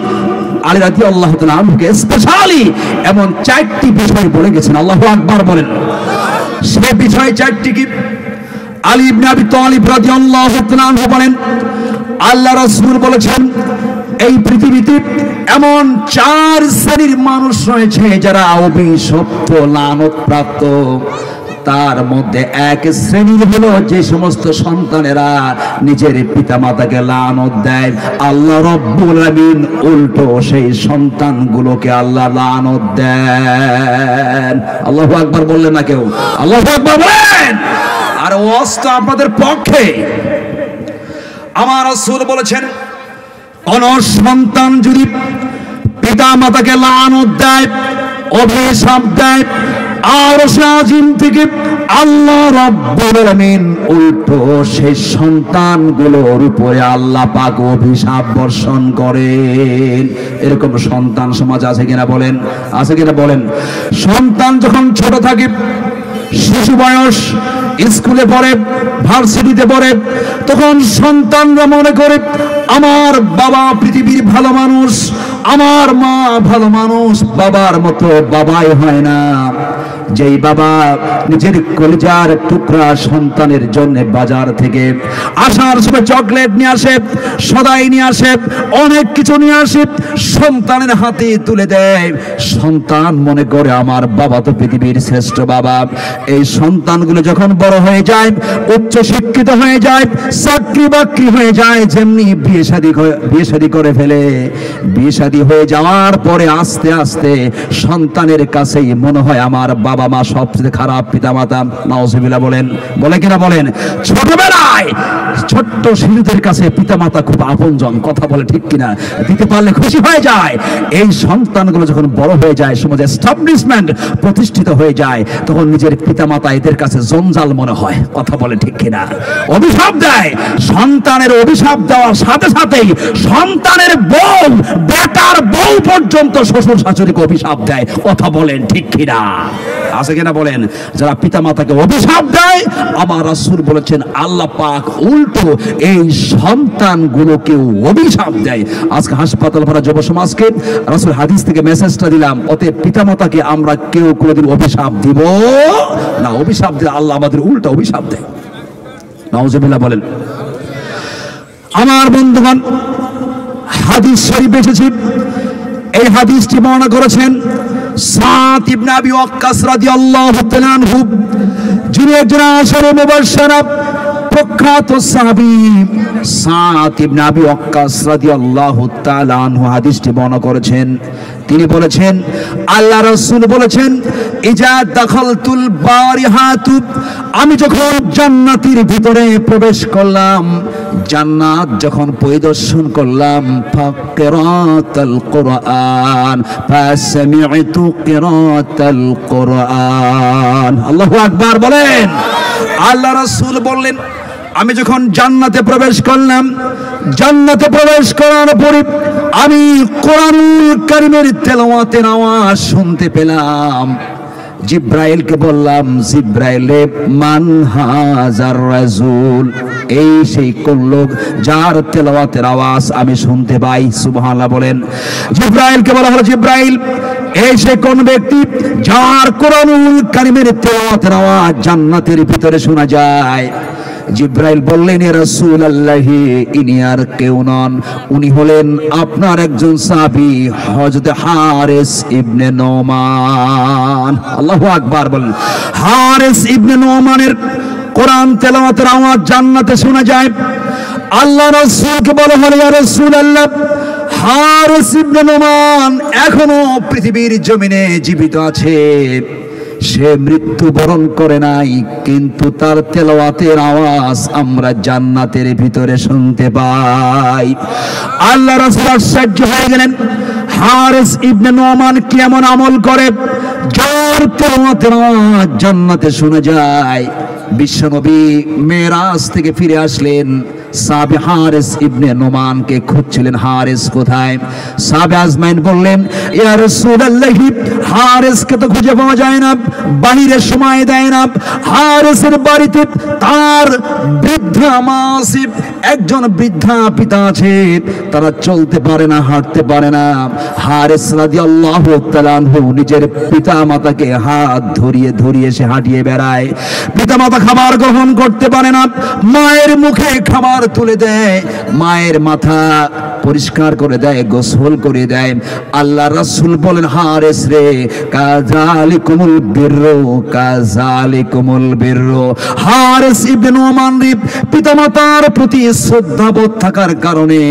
আলী রাদিয়াল্লাহু তাআলা আনহুকে স্পেশালি এমন 4টি বিষয় বলে গেছেন। আল্লাহু আকবার বলেন। সে বিষয় 4টি কি? আলী ইবনে আবি তালিব রাদিয়াল্লাহু তাআলা আনহু বলেন, আল্লাহ রাসূল বলেছেন, এই পৃথিবীতে এমন 4 শ্রেণীর মানুষ রয়েছে যারা অভিশপ্ত, লানত প্রাপ্ত। তার মধ্যে এক শ্রেণীর হলো যে সমস্ত সন্তানেরা নিজের পিতামাতাকে লানত দেয়। আল্লাহ রাব্বুল আলামিন উল্টো সেই সন্তানগুলোকে আল্লাহ লানত দেন। আল্লাহু আকবার বললেন না কেউ? আল্লাহু আকবার বলেন। আর ওয়াজটা আপনাদের পক্ষে। আমার রাসূল বলেছেন, কোন সন্তান যদি পিতা মাতাকে লানত দেয়, অভিশাপ দেয়, আরশ আজিম থেকে আল্লাহ রাব্বুল আলামিন উল্টো সেই সন্তানগুলোর উপরে আল্লাহ পাক অভিশাপ বর্ষণ করেন। এরকম সন্তান সমাজ আছে কিনা বলেন? আছে কিনা বলেন? সন্তান যখন ছোট থাকে, শিশু বয়স, স্কুলে পড়ে, ভার্সিটিতে পড়ে, তখন সন্তানরা মনে করে আমার বাবা পৃথিবীর ভালো মানুষ, আমার মা ভালো মানুষ, বাবার মতো বাবাই হয় না। যেই বাবা নিজের কলিজার টুকরা সন্তানের জন্য বাজার থেকে আসার সময় চকলেট নিয়ে আসে, সদাই নিয়ে আসে, অনেক কিছু নিয়ে আসে, সন্তানের হাতে তুলে দেয়, সন্তান মনে করে আমার বাবা তো পৃথিবীর শ্রেষ্ঠ বাবা। এই সন্তানগুলো যখন বড় হয়ে যায়, উচ্চ শিক্ষিত হয়ে যায়, চাকরি বাকরি হয়ে যায়, যেমনি বিয়ে শাদী করে ফেলে, বিয়ে শাদী হয়ে যাওয়ার পরে আস্তে আস্তে সন্তানের কাছেই মনে হয় আমার বাবা মা সবচেয়ে খারাপ পিতামাতা। নাউজুবিল্লাহ বলেন। বলে কিনা বলেন? ছোটবেলায় ছোট্ট শিশুদের কাছে পিতামাতা খুব আপনজন। কথা বলে ঠিক কিনা? দিতে পারলে খুশি হয়ে যায়। এই সন্তানগুলো যখন বড় হয়ে যায়, সমাজে এস্টাবলিশমেন্ট প্রতিষ্ঠিত হয়ে যায়, তখন নিজের পিতামাতা এদের কাছে জঞ্জাল মনে হয়। কথা বলে ঠিক কিনা? অভিশাপ দেয়। সন্তানের অভিশাপ দেওয়ার সাথে সাথেই সন্তানের বউ, বেটার বউ পর্যন্ত শ্বশুর শাশুড়িকে অভিশাপ দেয়। কথা বলেন ঠিক কিনা? আছে কিনা বলেন? যারা পিতা মাতাকে অভিশাপ দেয়, আমার রাসূল বলেছেন আল্লাহ পাক উল্টো এই সন্তানগুলোকে অভিশাপ দেয়। আজকে হাসপাতাল ভরা যুব সমাজকে রাসূল হাদিস থেকে মেসেজটা দিলাম, অতএব পিতা মাতাকে আমরা কেউ কোনোদিন অভিশাপ দিব না। অভিশাপ দিলে আল্লাহ আমাদের উল্টো অভিশাপ দেয়। নাউজুবিল্লাহ বলেন। আমার বন্ধুগণ, হাদিস শরীফ এসেছে এই হাদিসটি বর্ণনা করেছেন সাদ ইবনে আবি ওয়াক্কাস রাদিয়াল্লাহু তাআলা আনহু, যিনি একজন আশারে মুবাশশারা প্রখ্যাত সাহাবী। সাদ ইবনে আবি ওয়াক্কাস রাদিয়াল্লাহু তাআলা আনহু হাদিসটি বর্ণনা করেছেন। তিনি বলেছেন, আল্লাহ রাসূল বলেছেন, ইজা দাখালতুল বারিহাতু, আমি যখন জান্নাতের ভিতরে প্রবেশ করলাম, জান্নাত যখন পরিদর্শন করলাম, ফাকিরাতাল কুরআন ফাসামি'তু কিরাতাল কুরআন। আল্লাহু আকবার বলেন। আল্লাহ রাসূল বললেন, আমি যখন জান্নাতে প্রবেশ করলাম, জান্নাতে প্রবেশ করার পরে আমি কোরআনুল কারীমের তেলাওয়াতের আওয়াজ শুনতে পেলাম। জিব্রাইলকে বললাম, জিব্রাইলে মান হাজার রাসূল, এই সেই কোন লোক যার তেলাওয়াতের আওয়াজ আমি শুনতে পাই? সুবহানাল্লাহ বলেন। জিব্রাইলকে বলা হলো, জিব্রাইল এই সেই কোন ব্যক্তি যার কোরআনুল কারীমের তেলাওয়াতের আওয়াজ জান্নাতের ভিতরে শোনা যায়? জিব্রাইল বললেন, ইয়া রাসূলুল্লাহ, ইনি আর কেউ নন, উনি হলেন আপনার একজন সাহাবী হযরত হারিস ইবনে নোমান। আল্লাহু আকবার বলেন। হারিস ইবনে নোমানের কোরআন তেলাওয়াতের আওয়াজ জান্নাতে শোনা যায়। আল্লাহ রাসূলকে বলা হলো, ইয়া রাসূলুল্লাহ, হারিস ইবনে নোমান এখনো পৃথিবীর জমিনে জীবিত আছে, সে মৃত্যুবরণ করে নাই, কিন্তু তার তেলাওয়াতের আওয়াজ আমরা জান্নাতের ভিতরে শুনতে পাই। আল্লাহ রাসূল আশ্চর্য হয়ে গেলেন, হারিস ইবনে নোমান কেমন আমল করে যার তেলাওয়াতের আওয়াজ জান্নাতে শোনা যায়? বিশ্বনবী মেরাজ থেকে ফিরে আসলেন, সাহাবী হারিস ইবনে নোমানকে খুঁজছিলেন, হারিস কোথায়? সাহাবী আজমাইন বললেন, ইয়া রাসূলুল্লাহ, হারিসকে তো খুঁজে পাওয়া যায় না, বাহিরে সময় দেয় না। হারিসের বাড়িতে তার বৃদ্ধা মাসিব একজন বৃদ্ধা পিতা আছে, তারা চলতে পারে না, হাঁটতে পারে না। হারিস রাদিয়াল্লাহু তাআলা আনহু নিজের পিতা মাতাকে হাত ধরিয়ে ধরিয়ে সে হাঁটিয়ে বেড়ায়। পিতা মাতা খাবার গ্রহণ করতে পারে না, মায়ের মুখে খাবার তুলে দেয়, মায়ের মাথা পরিষ্কার করে দেয়, গোসল করে দেয়। আল্লাহ রাসূল বলেন, হারিস রে, কাযালিকুমুল বিররু কাযালিকুমুল বিররু। হারিস ইবনে নোমান রে, পিতামাতার প্রতি শ্রদ্ধাবোধ থাকার কারণে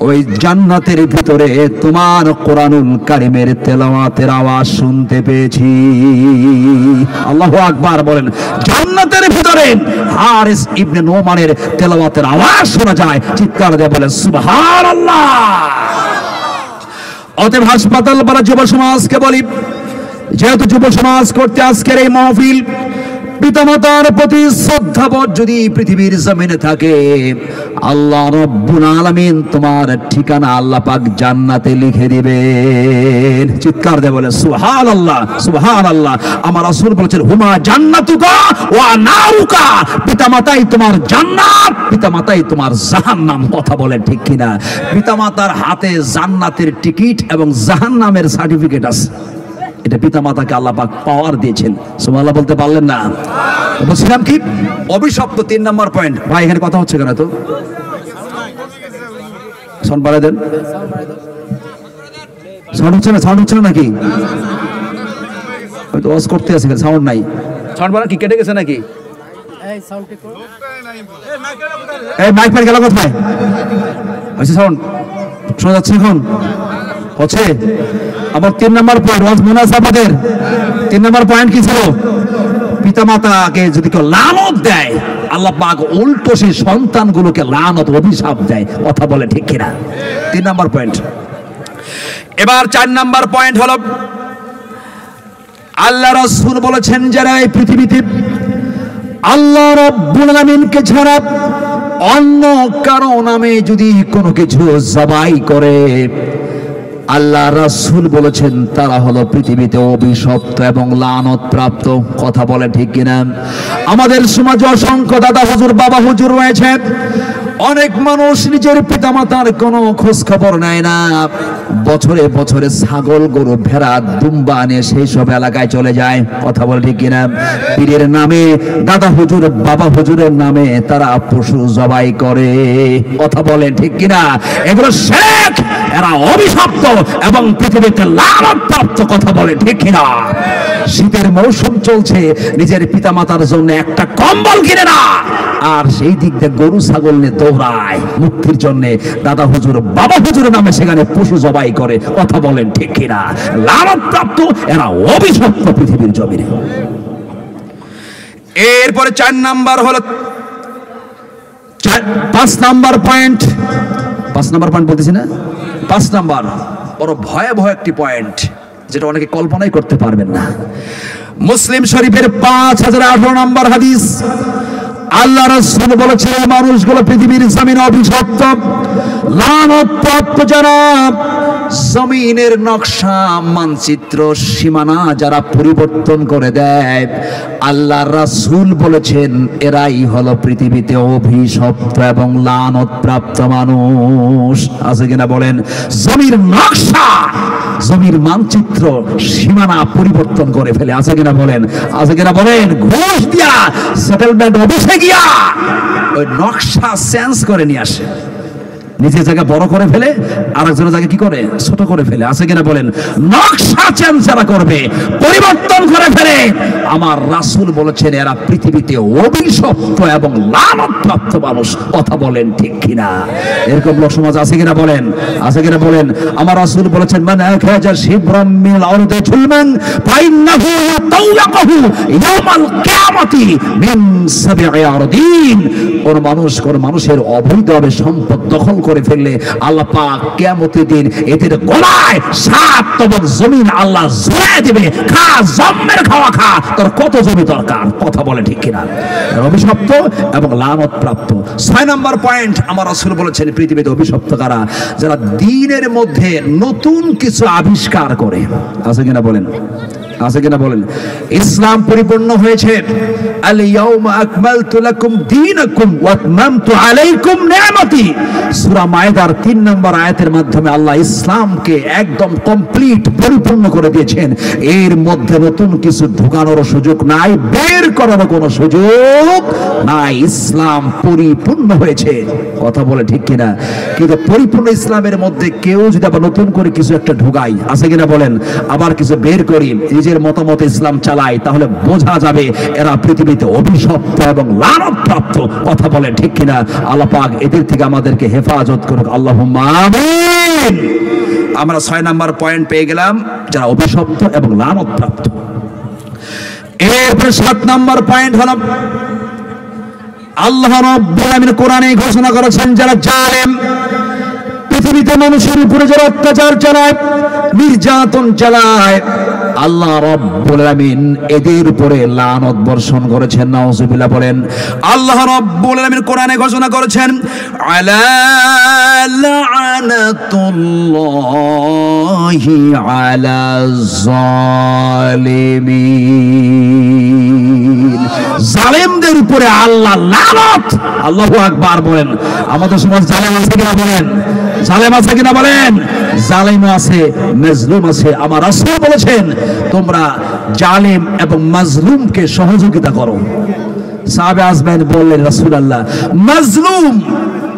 ওই জান্নাতের ভিতরে তোমার কোরআনুল কারীমের তেলাওয়াতের আওয়াজ শুনতে পেয়েছি। আল্লাহু আকবার বলেন। জান্নাতের ভিতরে হারিস ইবনে নোমানের তেলাওয়াতের আওয়াজ শোনা যায়। চিৎকার দিয়ে বলেন সুবহানাল্লাহ। অতএব হাসপাতাল পাড়া যুব সমাজকে বলি, যেহেতু যুব সমাজ করতে আজকের এই মাহফিল, পিতামাতার প্রতি শ্রদ্ধাবোধ যদি পৃথিবীর জমিনে থাকে, আল্লাহ রাব্বুল আলামিন তোমার ঠিকানা আল্লাহ পাক জান্নাতে লিখে দিবেন। চিৎকার দিয়ে বলে সুবহানাল্লাহ, সুবহানাল্লাহ। আমার রাসূল বলেছেন, হুমা জান্নাতুকা ওয়া নারুকা, পিতামাতাই তোমার জান্নাত, পিতামাতাই তোমার জাহান্নাম। কথা বলে ঠিক কিনা? পিতামাতার হাতে জান্নাতের টিকিট এবং জাহান্নামের সার্টিফিকেট আছে। এটা পিতামাতাকে আল্লাহ পাক পাওয়ার দিয়েছেন। সুবহানাল্লাহ বলতে পারলেন না? বলছিলাম কি, অভিশপ্ত 3 নম্বর পয়েন্ট। ভাই এখানে কথা হচ্ছে কেন? তো সাউন্ড বাড়ায় দেন। সাউন্ড হচ্ছে না? সাউন্ড হচ্ছে না নাকি? হয়তো ওয়াজ করতে আছে, সাউন্ড নাই। সাউন্ড বাড়া কি কেটে গেছে নাকি? এই মাইক পার গেল কোথায়? হচ্ছে সাউন্ড শোনা যাচ্ছে এখন? হচ্ছে। আবার 3 নম্বর পয়েন্ট, ওয়াজ মনে আছে আপনাদের? 3 নম্বর পয়েন্ট কি ছিল? পিতামাতাকে যদি কেউ লানত দেয়, আল্লাহ পাক উল্টো সেই সন্তানগুলোকে লানত, অভিশাপ দেয়। কথা বলে ঠিক কিনা? 3 নম্বর পয়েন্ট। এবার 4 নম্বর পয়েন্ট হলো, আল্লাহ রাসূল বলেছেন, যারা এই পৃথিবীতে আল্লাহ রাব্বুল আলামিনকে ছাড়া অন্য কারো নামে যদি কোনো কিছু জবাই করে, আল্লাহ রাসূল বলেছেন তারা হলো পৃথিবীতে অভিশপ্ত এবং লানত প্রাপ্ত। কথা বলে ঠিক কিনা? আমাদের সমাজে অসংখ্য দাদা হুজুর, বাবা হুজুর রয়েছে। অনেক মানুষ নিজের পিতামাতার কোনো খোঁজ খবর নেয় না। বছরে বছরে ছাগল, গরু, ভেড়া, দুম্বা নিয়ে সেই সব এলাকায় চলে যায়। কথা বলে ঠিক কিনা? পীরের নামে, দাদা হুজুর, বাবা হুজুরের নামে তারা পশু জবাই করে। কথা বলে ঠিক কিনা? এগুলো শিরক, এরা অভিশপ্ত এবং পৃথিবীতে লানতপ্রাপ্ত। কথা বলে ঠিক কিনা? শীতের মৌসুম চলছে, নিজের পিতামাতার জন্য একটা কম্বল কিনে না, আর সেই দিক দিয়ে গরু ছাগল নিয়ে দৌড়ায় মুক্তির জন্য। দাদা হুজুর বাবা হুজুরের নামে সেখানে পশু জবাই করে। কথা বলেন ঠিক কিনা? লানতপ্রাপ্ত, এরা অভিশপ্ত পৃথিবীর জমিনে। এরপরে 4 নাম্বার হলো 5 নাম্বার পয়েন্ট। 5 নাম্বার পয়েন্ট বলতেছি না? 5 নাম্বার বড় ভয়াবহ একটি পয়েন্ট, যেটা অনেকে কল্পনাই করতে পারবেন না। মুসলিম শরীফের 5018 নাম্বার হাদিস, আল্লাহ রাসূল বলেছেন মানুষগুলো পৃথিবীর জমিনে অভিশপ্ত, লানতপ্রাপ্ত যারা জমিনের নকশা মানচিত্র সীমানা যারা পরিবর্তন করে দেয়, আল্লাহ রাসূল বলেছেন এরাই হলো পৃথিবীতে অভিশপ্ত এবং লানতপ্রাপ্ত মানুষ। আছে কিনা বলেন? জমির নকশা, জমির মানচিত্র সীমানা পরিবর্তন করে ফেলে। আছে কিনা বলেন? আছে কিনা বলেন? ঘুষ দিয়া সেটেলমেন্ট অফিসে গিয়া ওই নকশা চেঞ্জ করে নিয়ে আসে, নিজের জায়গা বড় করে ফেলে, আরেকজনের জায়গা কি করে? ছোট করে ফেলে। আছে কিনা বলেন? নকশা চেঞ্জ যারা করবে, পরিবর্তন করে ফেলে, আমার রাসূল বলেছেন এরা পৃথিবীতে অভিশপ্ত এবং লানতপ্রাপ্ত মানুষ। কথা বলেন ঠিক কিনা? এরকম লোক সমাজ আছে কিনা বলেন? আছে কিনা বলেন? আমার রাসূল বলেছেন মান আখাজা শিবরাম মিনাল আরদি জুলমান ফাইন্নাহু তাওয়াকাহু ইয়াউমাল কিয়ামতি মিন সাবঈ আরদিন। কোন মানুষের অবৈধভাবে সম্পদ দখল করে ফেললে আল্লাহ পাক কিয়ামতের দিন এদের গলায় 7 তবক জমিন আল্লাহ জুড়ে দিবে। খা, জম্মের খাওয়া খা, তোর কত জমি দরকার? কথা বলে ঠিক কিনা? অভিশপ্ত এবং লানতপ্রাপ্ত। 6 নাম্বার পয়েন্ট, আমার রাসূল বলেছেন পৃথিবীতে অভিশপ্ত কারা? যারা দ্বীনের মধ্যে নতুন কিছু আবিষ্কার করে। আছে কিনা বলেন? আছে কিনা বলেন? ইসলাম পরিপূর্ণ হয়েছে, আল ইয়াউমা আকমালতু লাকুম দীনাকুম ওয়া আতমামতু আলাইকুম নি'মাতি। সূরা মায়েদার 3 নম্বর আয়াতের মাধ্যমে আল্লাহ ইসলামকে একদম কমপ্লিট পরিপূর্ণ করে দিয়েছেন। এর মধ্যে নতুন কিছু ঢোকানোর সুযোগ নাই, বের করার কোনো সুযোগ নাই। ইসলাম পরিপূর্ণ হয়েছে। কথা বলে ঠিক কিনা? কিন্তু পরিপূর্ণ ইসলামের মধ্যে কেউ যদি আবার নতুন করে কিছু একটা ঢোকাই, আছে কিনা বলেন, আবার কিছু বের করি, নিজের মতামত ইসলাম চালায়, তাহলে বোঝা যাবে এরা পৃথিবীতে অভিশপ্ত এবং লানতপ্রাপ্ত। কথা বলে ঠিক কিনা? আল্লাহ পাক এদের থেকে আমাদেরকে হেফাজত করুক, আল্লাহুম্মা আমিন। আমরা 6 নাম্বার পয়েন্ট পেয়ে গেলাম, যারা অভিশপ্ত এবং লানতপ্রাপ্ত। এরপর 7 নাম্বার পয়েন্ট হলো আল্লাহ রাব্বুল আলামিন কোরআনে ঘোষণা করেছেন যারা জালেম, পৃথিবীতে মানুষের উপরে যারা অত্যাচার চালায়, নির্যাতন চালায়, আল্লাহ রাব্বুল আলামিন এদের উপরে লানত বর্ষণ করেছেন। নাউজুবিল্লাহ বলেন। আল্লাহ রাব্বুল আলামিন কোরআনে ঘোষণা করেছেন আলা লানাতুল্লাহি আলা যালিমিন। জালেমদের উপরে আল্লাহ লানত। আল্লাহু আকবার বলেন। আমাদের সমাজ জালেম আছে কিনা বলেন? জালেম আছে কিনা বলেন? জালেম আছে, মাজলুম আছে। আমার রাসূল বলেছেন তোমরা জালেম এবং মাজলুমকে সহযোগিতা করো। সাহাবে আজমাইন বললেন রাসূলুল্লাহ মাজলুম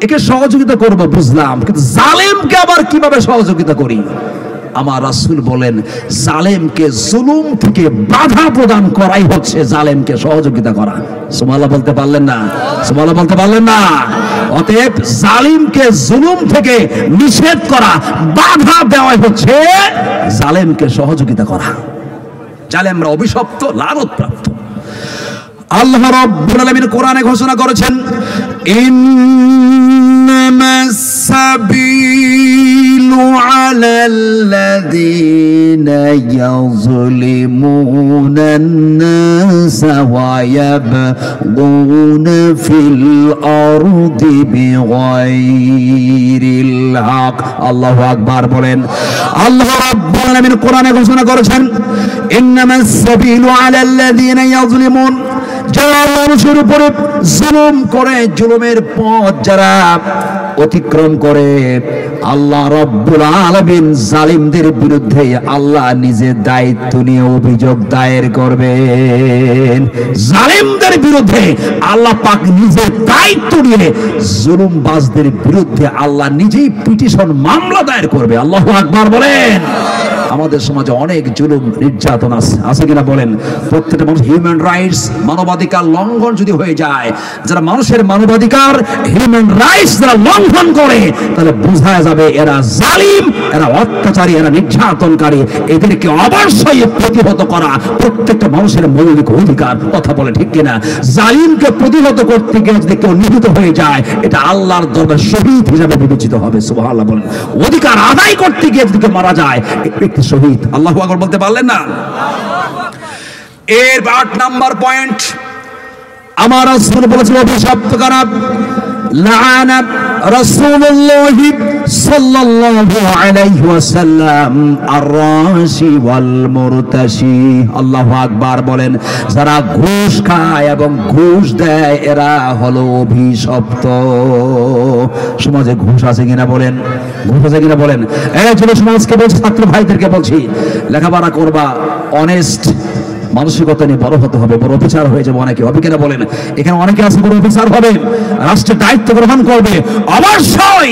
একে সহযোগিতা করব বুঝলাম, কিন্তু জালেমকে আবার কিভাবে সহযোগিতা করি? আমার রাসূল বলেন জালেমকে জুলুম থেকে বাধা প্রদান করাই হচ্ছে জালেমকে সহযোগিতা করা। সুবহানাল্লাহ বলতে পারলেন না? সুবহানাল্লাহ বলতে পারলেন না? অতএব জালিমকে জুলুম থেকে নিষেধ করা, বাধা দেওয়া হচ্ছে জালেমকে সহযোগিতা করা। জালেমরা অভিশপ্ত, লানতপ্রাপ্ত। আল্লাহ রাব্বুল আলামিন কোরআনে ঘোষণা করেছেন ইন্নামাস সাবিলু আলাল্লাযীনা ইয়াযলিমুনান নাসা ওয়া ইয়াবগুনা ফিল আরদি বিগাইরিল হক। আল্লাহু আকবার বলেন। আল্লাহ রাব্বুল আলামিন কোরআনে ঘোষণা করেছেন ইন্নামাস সাবিলু আলাল্লাযীনা ইয়াযলিমুন, যারা মানুষের উপরে জুলুম করে, জুলুমের পথ যারা অতিক্রম করে আল্লাহ রব্বুল আলামিন জালিমদের বিরুদ্ধে আল্লাহ নিজে দায়িত্ব নিয়ে অভিযোগ দায়ের করবেন। জালিমদের বিরুদ্ধে আল্লাহ পাক নিজে দায়িত্ব নিয়ে জুলুমবাজদের বিরুদ্ধে আল্লাহ নিজেই পিটিশন মামলা দায়ের করবে। আল্লাহু আকবার বলেন। আমাদের সমাজে অনেক জুলুম নির্যাতন আছে কিনা বলেন? প্রত্যেকটা মানুষ হিউম্যান রাইটস, মানবাধিকার লঙ্ঘন যদি হয়ে যায়, যারা মানুষের মানবাধিকার হিউম্যান রাইটস যারা লঙ্ঘন করে, তাহলে বোঝা যাবে এরা জালিম, এরা অত্যাচারী, এরা নির্যাতনকারী। এদেরকে অবশ্যই প্রতিহত করা প্রত্যেকটা মানুষের মৌলিক অধিকার। কথা বলে ঠিক কিনা? জালিমকে প্রতিহত করতে গিয়ে যদি কেউ নিহত হয়ে যায়, এটা আল্লাহর দরবারে শহীদ হিসাবে বিবেচিত হবে। সুবহানাল্লাহ বলেন। অধিকার আদায় করতে গিয়ে যদি কেউ মারা যায়, শহীদ। আল্লাহু আকবার বলতে পারলেন না? এর 8 নাম্বার পয়েন্ট, আমার রাসূল বলেছেন অভিশপ্ত করা, লাআনা রাসূলুল্লাহ সাল্লাল্লাহু আলাইহি ওয়াসাল্লাম আর-রাশি ওয়াল মুরতাশি। আল্লাহু আকবার বলেন। যারা ঘুষ খায় এবং ঘুষ দেয় এরা হলো অভিশপ্ত। সমাজে ঘুষ আছে কিনা বলেন? ঘুষ আছে কিনা বলেন? এই যুব সমাজকে বলছি, ছাত্র ভাইদেরকে বলছি, লেখাপড়া করবা, অনেস্ট মানসিকতা নিয়ে বড় হতে হবে। বড় অফিসার হয়ে যাবে অনেকে, হবে কিনা বলেন? এখানে অনেকে আছে বড় অফিসার হবে, রাষ্ট্রের দায়িত্ব গ্রহণ করবে। অবশ্যই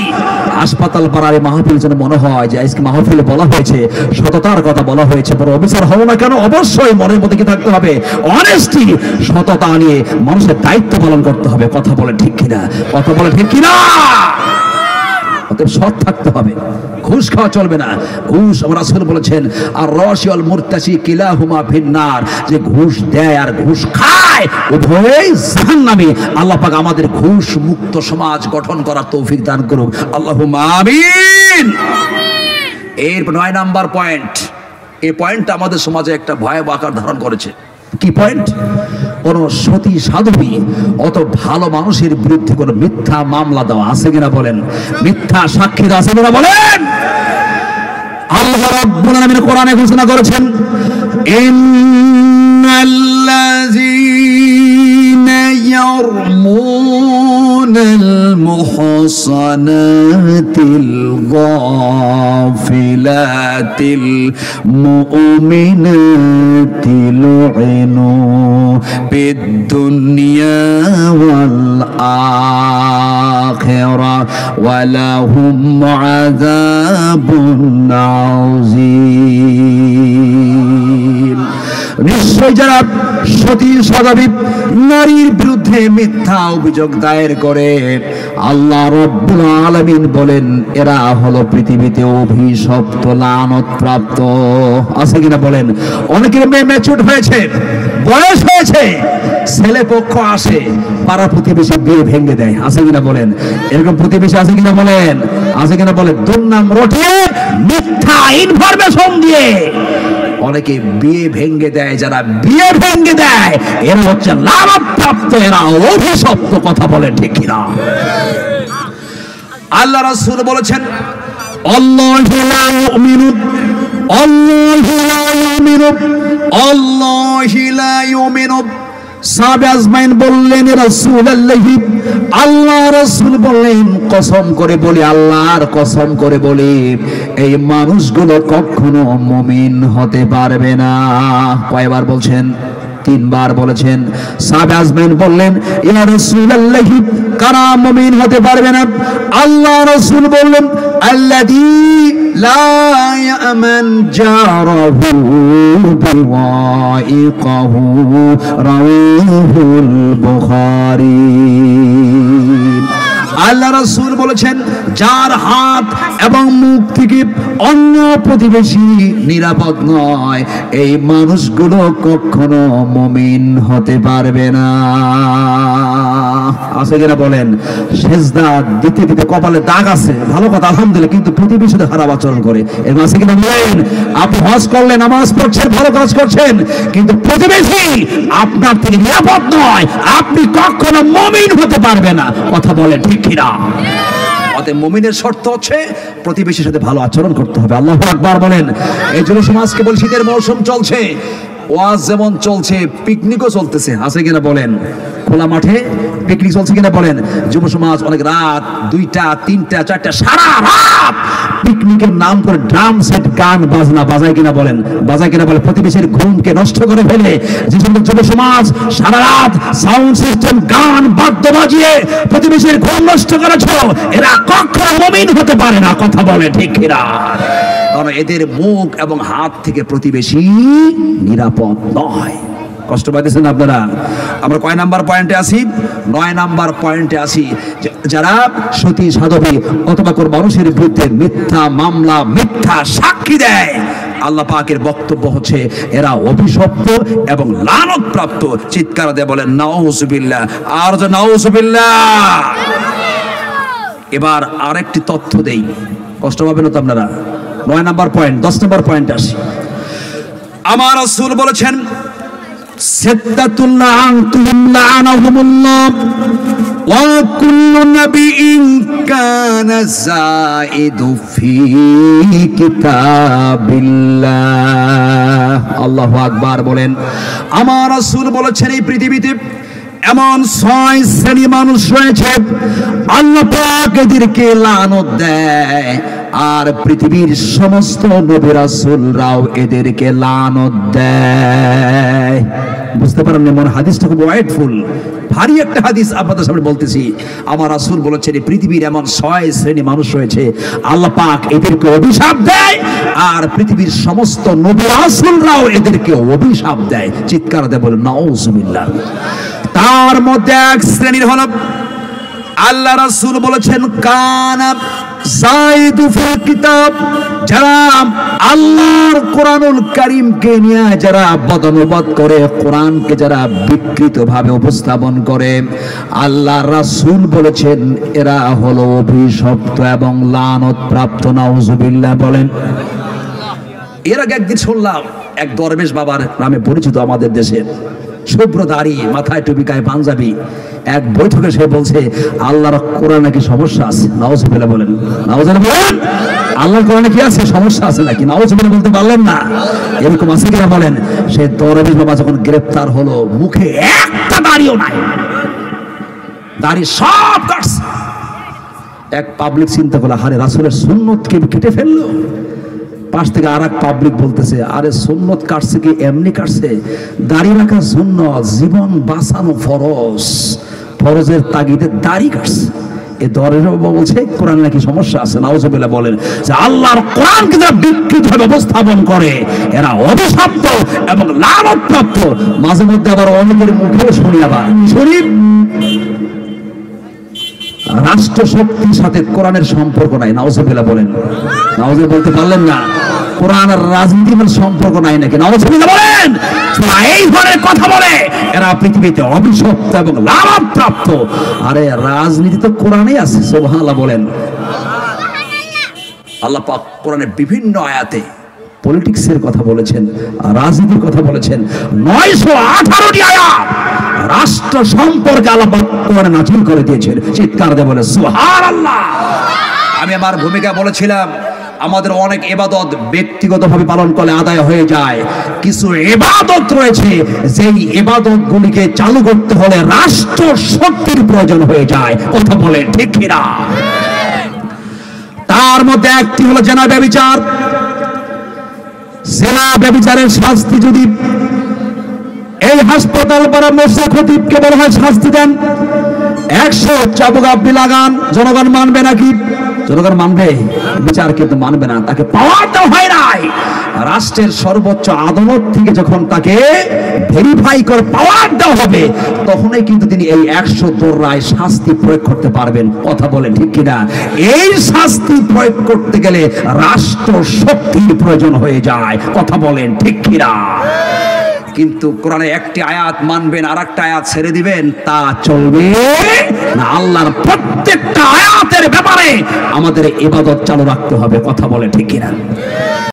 হাসপাতাল পাড়ার মাহফিল যেন মনে হয় যে আজকে মাহফিলে বলা হয়েছে, সততার কথা বলা হয়েছে। বড় অফিসার হবো না কেন, অবশ্যই মনের মধ্যে কি থাকতে হবে? অনেস্টি, সততা নিয়ে মানুষের দায়িত্ব পালন করতে হবে। কথা বলে ঠিক কিনা? কথা বলে ঠিক কিনা? অতএব সৎ থাকতে হবে, ঘুষ খাওয়া চলবে না। ঘুষ, আমার রাসূল বলেছেন, আর রাশি ওয়াল মুরতাশি কিলাহুমা ফিন্নার, যে ঘুষ দেয় আর ঘুষ খায় উভয়ই জাহান্নামী। আল্লাহ পাক আমাদের ঘুষ মুক্ত সমাজ গঠন করার তৌফিক দান করুক। আল্লাহুম্মা আমিন। এর 9 নাম্বার পয়েন্ট, এই পয়েন্টটা আমাদের সমাজে একটা ভয়াবহ আকার ধারণ করেছে। কি পয়েন্ট? কোন সতী সাধবী অত ভালো মানুষের বিরুদ্ধে কোন মিথ্যা মামলা দেওয়া আছে কিনা বলেন? মিথ্যা সাক্ষী আছে কিনা বলেন? আল্লাহ রাব্বুল আলামিন কোরআনে ঘোষণা করেছেন, ইন্নাল্লাযীনা ইয়ারমুনাল মুহসানাতিল গাফিলাতিল মুমিনাতি লুইনু বিদ-দুনিয়া ওয়াল আখিরা ওয়া লাহুম আযাবুন আযীম। নিশ্চয় যারা সতী সাধবী নারীর বিরুদ্ধে মিথ্যা অভিযোগ দায়ের করে, আল্লাহ রাব্বুল আলামিন বলেন এরা হলো পৃথিবীতে অভিশপ্ত, লানত প্রাপ্ত। আছে কিনা বলেন? অনেকের মেয়ে ম্যাচিউরড হয়েছে, বয়স হয়েছে, ছেলে পক্ষ আসে, পাড়া প্রতিবেশী বিয়ে ভেঙে দেয়। আছে কিনা বলেন? এরকম প্রতিবেশী আছে কিনা বলেন? আছে কিনা বলেন? দুর্নাম রটিয়ে মিথ্যা ইনফরমেশন দিয়ে অনেকে বিয়ে ভেঙে দেয়। যারা বিয়ে ভেঙে দেয় এরা হচ্ছে লাভপ্রাপ্ত, এরা অভিশপ্ত। কথা বলে ঠিক কিনা? আল্লাহ রাসূল বলেছেন, আল্লাহু লা ইউমিনু, আল্লাহু লা ইউমিনু, আল্লাহু লা ইউমিনু। সাহাবা আজমাইন বললেন, রাসূলুল্লাহ, আল্লাহ রাসূল বললেন, কসম করে বলি, আল্লাহর কসম করে বলি, এই মানুষগুলো কখনো মুমিন হতে পারবে না। কয়বার বলছেন? 3 বার বলেছেন। সাহাবা আজমাইন বললেন, ইয়া রাসূলুল্লাহ, কারা মুমিন হতে পারবে না? আল্লাহ রাসূল বললেন, আল্লাযী লা ইয়ামান জারাহু বিওয়াইকাহু, রাওয়াহুল বুখারী। আল্লাহ রাসূল বলেছেন, যার হাত এবং মুখ থেকে অন্য প্রতিবেশী নিরাপদ নয়, এই মানুষগুলো কখনো মুমিন হতে পারবে না। আছে কিনা বলেন? সেজদা দিতে দিতে কপালে দাগ আছে, ভালো কথা, আলহামদুলিল্লাহ, কিন্তু প্রতিবেশীদের খারাপ আচরণ করে। এর আছে কিনা বলেন? আপনি হজ করলেন, নামাজ পড়ছেন, ভালো কাজ করছেন, কিন্তু প্রতিবেশী আপনার থেকে নিরাপদ নয়, আপনি কখনো মুমিন হতে পারবে না। কথা বলেন ঠিক কিনা? অতএব মুমিনের শর্ত হচ্ছে প্রতিবেশীর সাথে ভালো আচরণ করতে হবে। আল্লাহু আকবার বলেন। এই জন্য সমাজকে বলি, শীতের মৌসুম চলছে, ওয়াজ যেমন চলছে পিকনিকও চলতেছে, আছে কিনা বলেন? খোলা মাঠে পিকনিক চলছে কিনা বলেন? যুব সমাজ অনেক রাত 2টা 3টা 4টা সারা রাত পিকনিকের নাম করে ড্রাম সেট গান বাজনা বাজায় কিনা বলেন? বাজায় কিনা বলে? প্রতিবেশীর ঘুমকে নষ্ট করে ফেলে যে সমস্ত যুব সমাজ সারা রাত সাউন্ড সিস্টেম গান বাদ্য বাজিয়ে প্রতিবেশীর ঘুম নষ্ট করেছ, এরা কখনো মুমিন হতে পারে না। কথা বলে ঠিক কিনা? কারণ এদের মুখ এবং হাত থেকে প্রতিবেশী নিরাপদ নয়। কষ্ট পাইতেছেন আপনারা? আমরা কয় নাম্বার পয়েন্টে আছি? 9 নাম্বার পয়েন্টে আছি। যারা সতী সাধবী অথবা কোন মানুষের বিরুদ্ধে মিথ্যা মামলা মিথ্যা সাক্ষী দেয়, আল্লাহ পাকের বক্তব্য হচ্ছে এরা অভিশপ্ত এবং লানত প্রাপ্ত। চিৎকার দিয়ে বলেন নাউজুবিল্লাহ, আর যে নাউজুবিল্লাহ। এবার আরেকটি তথ্য দেই, কষ্ট পাবেন তো আপনারা। 9 নাম্বার পয়েন্ট, 10 নাম্বার পয়েন্ট আসি। আমার রাসূল বলেছেন সিদ্দাতুল্লাহ আনতুম লাআনাহুমুল্লাহ ওয়া কুল্লু নাবিয়্যিন কানা যাইদু ফি কিতাবিল্লাহ। আল্লাহু আকবার বলেন। আমার রাসূল বলেছেন এই পৃথিবীতে এমন 6 শ্রেণী মানুষ রয়েছে আল্লাহ পাক এদেরকে লানত দেয়, আর পৃথিবীর সমস্ত নবী রাসূলরাও এদেরকে লানত দেয়। বুঝতে পারেন? মনে হাদিসটা খুব ওয়েটফুল, ভারী একটা হাদিস আপনাদের সামনে বলতেছি। আমার রাসূল বলেছেন পৃথিবীর এমন 6 শ্রেণী মানুষ রয়েছে আল্লাহ পাক এদেরকে অভিশাপ দেয়, আর পৃথিবীর সমস্ত নবী রাসূলরাও এদেরকে অভিশাপ দেয়। চিৎকার দিয়ে বলেন নাউজুবিল্লাহ। তার মধ্যে এক শ্রেণীর হলো আল্লাহ রাসূল বলেছেন কানা যাইদু ফিল কিতাব, যারা আল্লাহর কোরআনুল কারীমকে নিয়ে যারা বদনুবাদ করে, কোরআনকে যারা বিকৃত ভাবে উপস্থাপন করে, আল্লাহ রাসূল বলেছেন এরা হলো অভিশপ্ত এবং লানত প্রাপ্ত। নাউজুবিল্লাহ বলেন। এর আগে একদিন শুনলাম এক দরবেশ বাবার নামে পরিচিত আমাদের দেশে, শুভ্র দাড়ি, মাথায় টুপি, গায়ে পাঞ্জাবি, এক বৈঠকে সে বলছে আল্লাহর কোরআনে নাকি সমস্যা আছে। নাউজুবিল্লাহ বলেন। নাউজুবিল্লাহ বলেন। আল্লাহর কোরআনে কি আছে? সমস্যা আছে নাকি? নাউজুবিল্লাহ বলতে পারলেন না? এরকম আছে কিনা বলেন? সে দরবেশ বাবা যখন গ্রেফতার হলো, মুখে একটা দাড়িও নাই, দাড়ি সব কাটছে। এক পাবলিক চিন্তা করলো হারে রাসূলের সুন্নতকে কেটে ফেললো। পাশ থেকে আর এক পাবলিক বলতেছে আরে সুন্নত কাটছে কি এমনি কাটছে? দাড়ি রাখা সুন্নত, জীবন বাঁচানো ফরজ, ফরজের তাগিদে দাড়ি কাটছে। এই দরের বলছে কোরআন নাকি সমস্যা আছে। নাউজুবিল্লাহ বলেন যে আল্লাহর কোরআনকে যারা বিকৃতভাবে উপস্থাপন করে এরা অভিশপ্ত এবং লানতপ্রাপ্ত। মাঝে মধ্যে আবার অনেকের মুখেও শুনি, আবার শুনি রাষ্ট্র শক্তির সাথে কোরআনের সম্পর্ক নাই। নাউজুবিল্লাহ বলেন। নাউজুবিল্লাহ বলতে পারলেন না? কোরআন আর রাজনীতির সম্পর্ক নাই নাকি? নাউজুবিল্লাহ বলেন। এই ধরনের কথা বলে এরা পৃথিবীতে অভিশপ্ত এবং লাভপ্রাপ্ত। আরে রাজনীতি তো কোরআনেই আছে। সুবহানাল্লাহ বলেন। আল্লাহ পাক কোরআনের বিভিন্ন আয়াতে পলিটিক্সের কথা বলেছেন, রাজনীতির কথা বলেছেন। 918টি আয়াত রাষ্ট্র সম্পর্কে আল্লাহ পাক কোরআনে নাযিল করে দিয়েছেন। চিৎকার দিয়ে বলে সুবহানাল্লাহ। আমি আমার ভূমিকা বলেছিলাম আমাদের অনেক ইবাদত ব্যক্তিগতভাবে পালন করলে আদায় হয়ে যায়, কিছু ইবাদত রয়েছে যেই ইবাদতগুলিকে চালু করতে হলে রাষ্ট্র শক্তির প্রয়োজন হয়ে যায়। কথা বলে ঠিক কিনা? তার মধ্যে একটি হলো জেনা ব্যভিচার। জেনা ব্যভিচারের শাস্তি যদি এই হাসপাতাল পাড়া মোর্চা খতিবকে বলা হয় শাস্তি দেন, 100 চাবুক আপনি লাগান, জনগণ মানবে নাকি? জনগণ মানবে? বিচার কিন্তু মানবে না। তাকে পাওয়ার দেওয়া হয় নাই। রাষ্ট্রের সর্বোচ্চ আদালত থেকে যখন তাকে ভেরিফাই করে পাওয়ার দেওয়া হবে, তখনই কিন্তু তিনি এই 100 রায় শাস্তি প্রয়োগ করতে পারবেন। কথা বলেন ঠিক কিনা? এই শাস্তি প্রয়োগ করতে গেলে রাষ্ট্র শক্তির প্রয়োজন হয়ে যায়। কথা বলেন ঠিক কিনা? কিন্তু কোরআনে একটি আয়াত মানবেন আর একটা আয়াত ছেড়ে দিবেন, তা চলবে না। আল্লাহর প্রত্যেকটা আয়াতের ব্যাপারে আমাদের ইবাদত চালু রাখতে হবে। কথা বলে ঠিক কিনা?